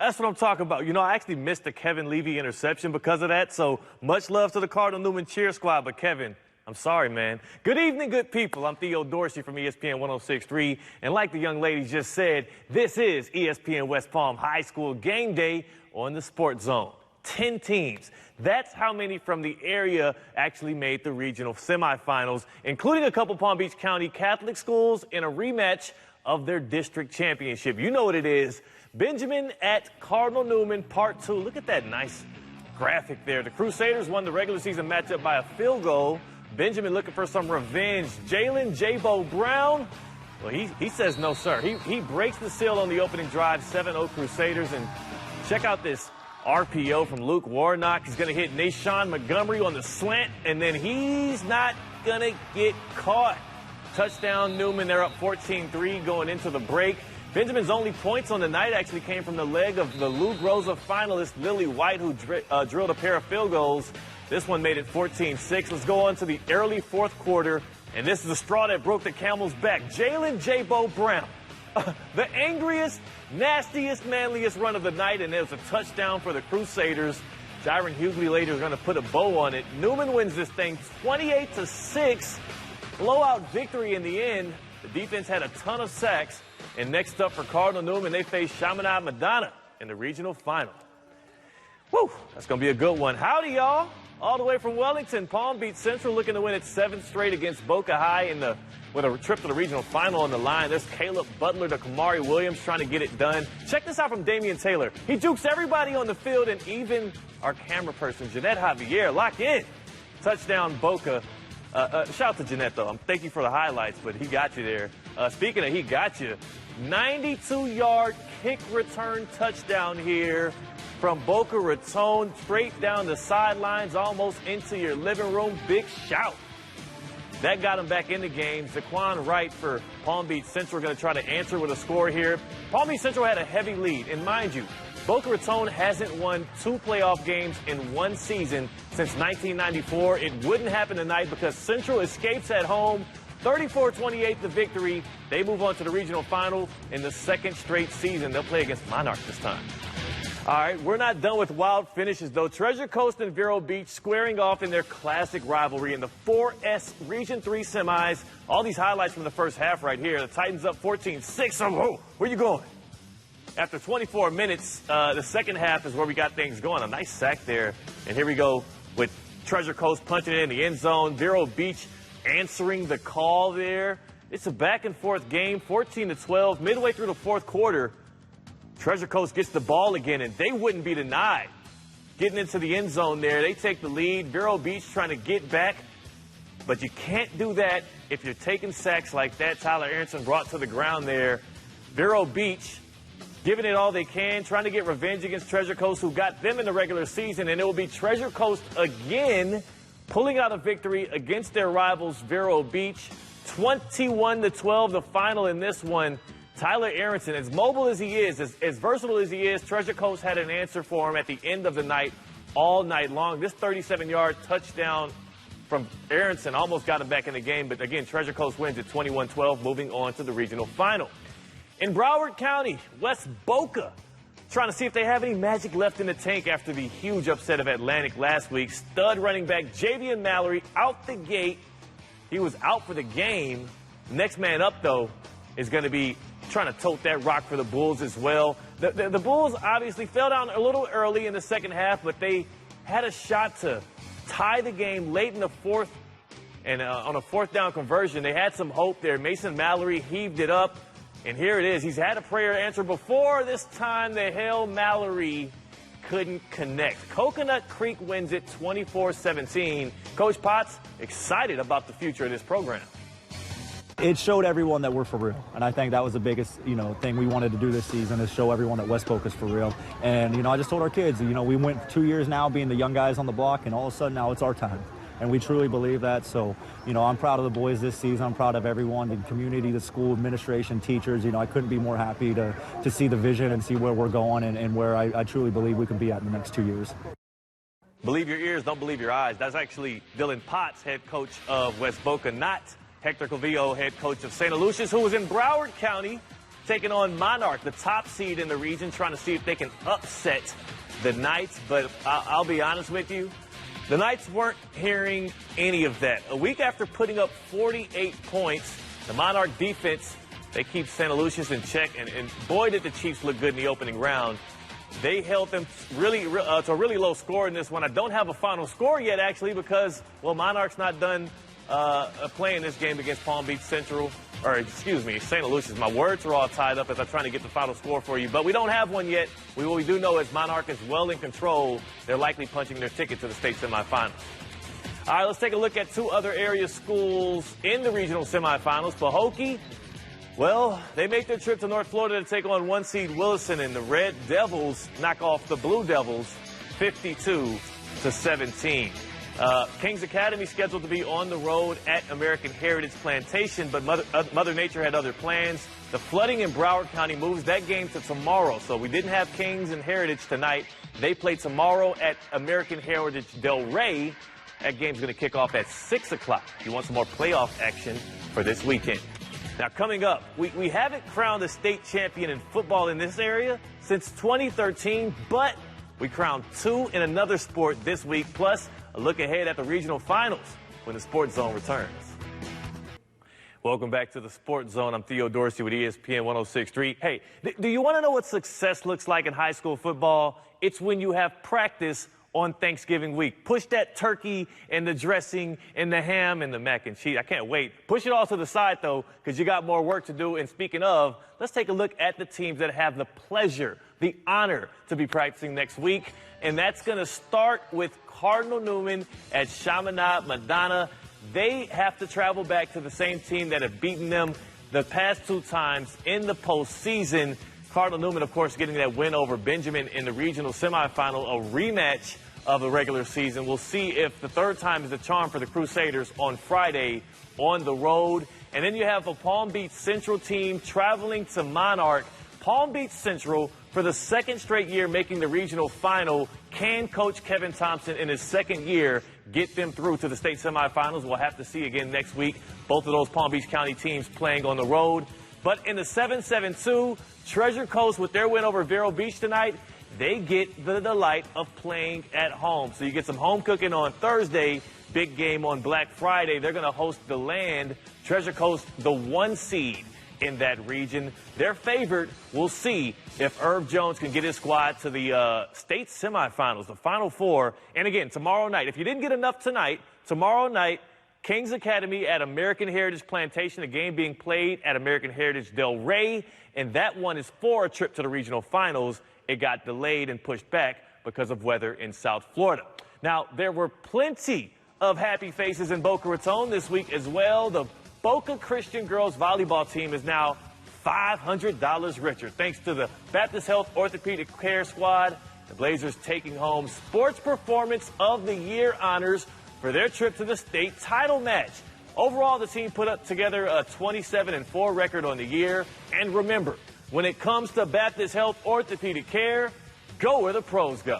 That's what I'm talking about. You know, I actually missed the Kevin Levy interception because of that, so much love to the Cardinal Newman cheer squad, but Kevin, I'm sorry, man. Good evening, good people. I'm Theo Dorsey from ESPN 106.3, and like the young lady just said, this is ESPN West Palm High School game day on the Sports Zone. 10 teams. That's how many from the area actually made the regional semifinals, including a couple Palm Beach County Catholic schools in a rematch of their district championship. You know what it is. Benjamin at Cardinal Newman, Part 2. Look at that nice graphic there. The Crusaders won the regular season matchup by a field goal. Benjamin looking for some revenge. Jalen J-Bo Brown, well, he says no, sir. He breaks the seal on the opening drive, 7-0 Crusaders. And check out this RPO from Luke Warnock. He's going to hit Nashawn Montgomery on the slant, and then he's not going to get caught. Touchdown Newman. They're up 14-3 going into the break. Benjamin's only points on the night actually came from the leg of the Lou Groza finalist Lily White, who drilled a pair of field goals. This one made it 14-6. Let's go on to the early fourth quarter, and this is the straw that broke the camel's back. Jalen J-Bo Brown, the angriest, nastiest, manliest run of the night, and there's a touchdown for the Crusaders. Jiron Hughley later is going to put a bow on it. Newman wins this thing 28-6. Blowout victory in the end. The defense had a ton of sacks. And next up for Cardinal Newman, they face Chaminade Madonna in the regional final. Woo, that's going to be a good one. Howdy, y'all. All the way from Wellington, Palm Beach Central looking to win its 7th straight against Boca High with a trip to the regional final on the line. There's Caleb Butler to Kamari Williams trying to get it done. Check this out from Damian Taylor. He jukes everybody on the field, and even our camera person, Jeanette Javier, lock in. Touchdown Boca. Shout out to Jeanette, though. Thank you for the highlights, but he got you there. Speaking of he got you, 92-yard kick return touchdown here from Boca Raton, straight down the sidelines, almost into your living room. Big shout. That got him back in the game. Zaquan Wright for Palm Beach Central going to try to answer with a score here. Palm Beach Central had a heavy lead, and mind you, Boca Raton hasn't won 2 playoff games in 1 season since 1994. It wouldn't happen tonight because Central escapes at home. 34-28 the victory. They move on to the regional final in the 2nd straight season. They'll play against Monarch this time. All right, we're not done with wild finishes, though. Treasure Coast and Vero Beach squaring off in their classic rivalry in the 4S Region 3 semis. All these highlights from the first half right here. The Titans up 14-6. Oh, where you going? After 24 minutes, the second half is where we got things going. A nice sack there. And here we go with Treasure Coast punching it in the end zone. Vero Beach answering the call there. It's a back-and-forth game, 14-12. Midway through the fourth quarter, Treasure Coast gets the ball again, and they wouldn't be denied. Getting into the end zone there, they take the lead. Vero Beach trying to get back, but you can't do that if you're taking sacks like that. Tyler Aronson brought to the ground there. Vero Beach giving it all they can, trying to get revenge against Treasure Coast, who got them in the regular season, and it will be Treasure Coast again pulling out a victory against their rivals, Vero Beach. 21-12, the final in this one. Tyler Aronson, as mobile as he is, as versatile as he is, Treasure Coast had an answer for him at the end of the night, all night long. This 37-yard touchdown from Aronson almost got him back in the game, but again, Treasure Coast wins at 21-12, moving on to the regional final. In Broward County, West Boca trying to see if they have any magic left in the tank after the huge upset of Atlantic last week. Stud running back Javian Mallory out the gate. He was out for the game. Next man up, though, is going to be trying to tote that rock for the Bulls as well. The Bulls obviously fell down a little early in the second half, but they had a shot to tie the game late in the fourth, and on a fourth down conversion, they had some hope there. Mason Mallory heaved it up, and here it is. He's had a prayer answer before. This time, the Hail Mallory couldn't connect. Coconut Creek wins it 24-17. Coach Potts excited about the future of this program. It showed everyone that we're for real, and I think that was the biggest, thing we wanted to do this season, is show everyone that West Polk is for real. And, I just told our kids, we went 2 years now being the young guys on the block, and all of a sudden now it's our time. And we truly believe that. So, I'm proud of the boys this season. I'm proud of everyone, the community, the school administration, teachers. I couldn't be more happy to see the vision and see where we're going and where I truly believe we can be at in the next 2 years. Believe your ears, don't believe your eyes. That's actually Dylan Potts, head coach of West Boca, not Hector Calvillo, head coach of St. Lucius, who was in Broward County taking on Monarch, the top seed in the region, trying to see if they can upset the Knights. But I'll be honest with you, the Knights weren't hearing any of that. A week after putting up 48 points, the Monarch defense, they keep Santa Lucia's in check, and boy, did the Chiefs look good in the opening round. They held them really to a really low score in this one. I don't have a final score yet, actually, because, well, Monarch's not done playing this game against Palm Beach Central, or excuse me, Santa Lucia's. My words are all tied up as I'm trying to get the final score for you, but we don't have one yet. What we do know is Monarch is well in control. They're likely punching their ticket to the state semifinals. All right, let's take a look at two other area schools in the regional semifinals. Pahokee, well, they make their trip to North Florida to take on one seed Wilson, and the Red Devils knock off the Blue Devils 52-17. Kings Academy scheduled to be on the road at American Heritage Plantation, but Mother Nature had other plans. The flooding in Broward County moves that game to tomorrow, so we didn't have Kings and Heritage tonight. They play tomorrow at American Heritage Del Rey. That game's going to kick off at 6 o'clock. You want some more playoff action for this weekend. Now, coming up, we haven't crowned a state champion in football in this area since 2013, but we crowned two in another sport this week, plus a look ahead at the regional finals when the Sports Zone returns. Welcome back to the Sports Zone. I'm Theo Dorsey with ESPN 106.3. Hey, do you want to know what success looks like in high school football? It's when you have practice on Thanksgiving week. Push that turkey and the dressing and the ham and the mac and cheese. I can't wait. Push it all to the side, though, because you got more work to do. And speaking of, let's take a look at the teams that have the pleasure, the honor to be practicing next week. And that's going to start with Cardinal Newman at Chaminade Madonna. They have to travel back to the same team that have beaten them the past two times in the postseason. Cardinal Newman, of course, getting that win over Benjamin in the regional semifinal, a rematch of the regular season. We'll see if the third time is the charm for the Crusaders on Friday on the road. And then you have a Palm Beach Central team traveling to Monarch. Palm Beach Central, for the second straight year making the regional final, can Coach Kevin Thompson in his second year get them through to the state semifinals? We'll have to see again next week. Both of those Palm Beach County teams playing on the road. But in the 7-7-2, Treasure Coast, with their win over Vero Beach tonight, they get the delight of playing at home. So you get some home cooking on Thursday, big game on Black Friday. They're going to host the Land. Treasure Coast, the one seed in that region. They're favored. We'll see if Herb Jones can get his squad to the state semifinals, the Final Four. And again, tomorrow night, if you didn't get enough tonight, tomorrow night, Kings Academy at American Heritage Plantation, a game being played at American Heritage Del Rey, and that one is for a trip to the regional finals. It got delayed and pushed back because of weather in South Florida. Now, there were plenty of happy faces in Boca Raton this week as well. The Boca Christian girls volleyball team is now $500 richer thanks to the Baptist Health Orthopedic Care Squad. The Blazers taking home Sports Performance of the Year honors for their trip to the state title match. Overall, the team put up together a 27-4 record on the year. And remember, when it comes to Baptist Health Orthopedic Care, go where the pros go.